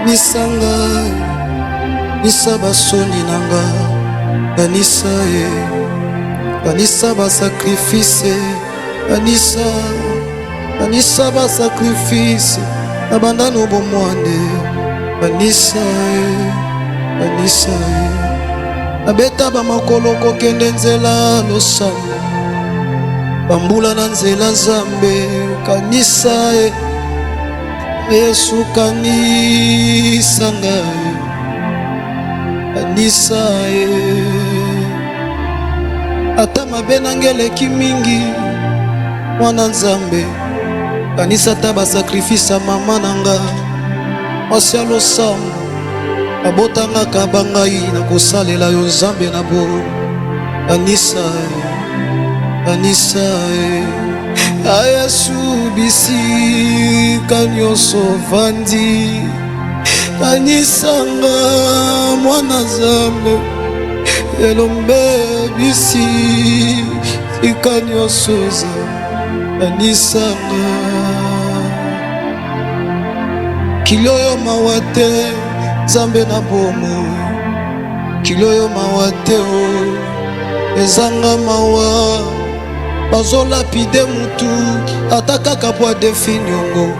Kanisanga, kanisa basoni nanga, kanisa kanisa ba sacrifice, kanisa ba sacrifice, abandano bomwande, kanisa abeta ba makolo kokende nzela losambo, bambula na nzela Nzambe, kanisa Yesu kanisa ngai, kanisa ata mabe nangeleki mingi mwana Nzambe, kanisa ta ba sacrifice mama nanga mwasi ya losambo abotanga kabangai na kosalela yo Nzambe na bo, kanisa Yesu bisika nyonso vandi, kanisanga mwana Nzambe elombe bisika nyonso kanisanga kiloyo mawate Nzambe na bomo, kiloyo mawate ezanga mawa bazolapide mutu ataka kapwa definiongo.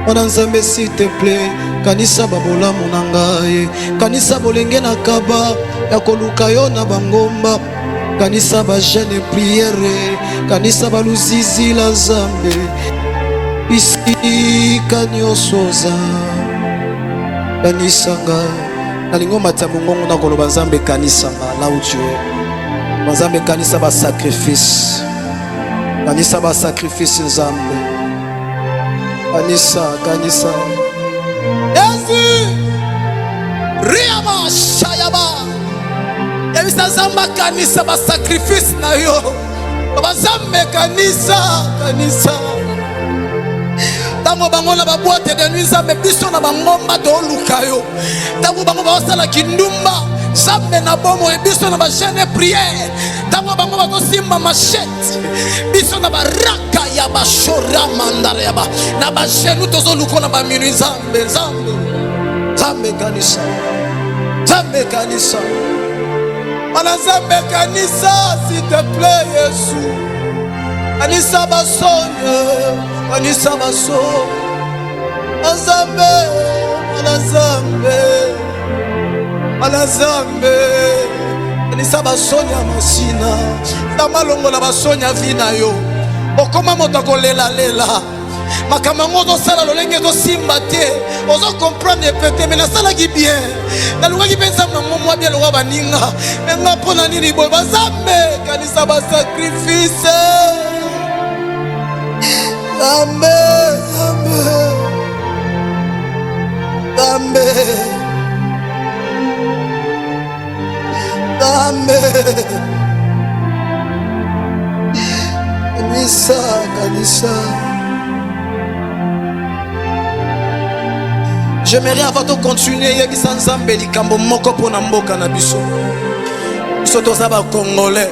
Mwana Nzambe s'il te plaît, kanisa babolamu na ngai, kanisa bolenge na kaba ya koluka yo na bangomba, kanisa ba jeune prière, kanisa baluzizi la Nzambe bisika nyonso kanisa ngai. Nalingo matambo ngongo na koloba Nzambe kanisa là où tu es, Nzambe kanisa ba sacrifice, kanisa ba sacrifice Nzambe, kanisa Yesu riama shayaba yebisa Nzamba kanisa ba sacrifice na yo Nzambe kanisa tango bango na baboite de nuit Nzambe biso na bangomba toluka yo, tango bango basala kindumba Nzambe na bomo biso na ba jeune prière, tango bango bakosimba machette biso na baraka ya bashora mandara ya ba na ba jeune tozoluka na ba minuit Nzambe kanisa ana Nzambe kanisa s'il te plaît Yesu, kanisa basonya, kanisa baso Nzambe kanisa basonya masina na malongo na basonya vina yo okoma moto kolela makambo ngo tosala lolenge tosimba te ozo comprendre pete mais nasalaki bien nalungaki mpe Nzambe na mwa bien loka baninga menga mpona nini boye Nzambe kanisa ba sacrifice Nzambe kanisa. J'aimerais avant de continuer yebisa Nzambe likambo moko pona mboka na biso. Biso toza ba Congolais.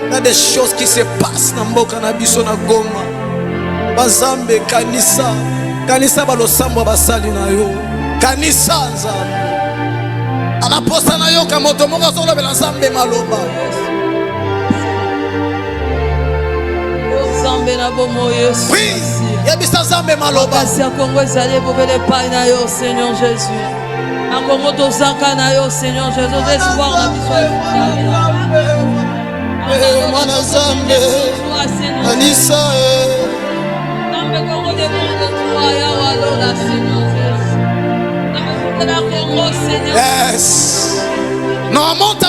Il y a des choses qui se passent na mboka na biso na Goma. Nzambe kanisa balosambo basali na yo. Kanisa Nzambe. Anaposa na yo kamoto moko solo bela Nzambe maloba. Nzambe na bomo Yesu. Oui. Yebisa Nzambe maloba. Si Congo ezali bobele pai na yo Seigneur Jésus. En Congo tozaka na yo Seigneur Jésus, espoir na biso. Mwana Nzambe kanisa Nzambe Congo de monde toi ya walola Seigneur Jésus. Nzambe Congo Seigneur. Yes. Non, monte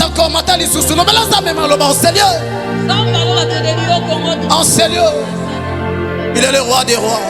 encore, matali susu. Non, mais là Nzambe maloba en sérieux. Nzambe alola te deli au Congo. En sérieux. Il est le roi des rois.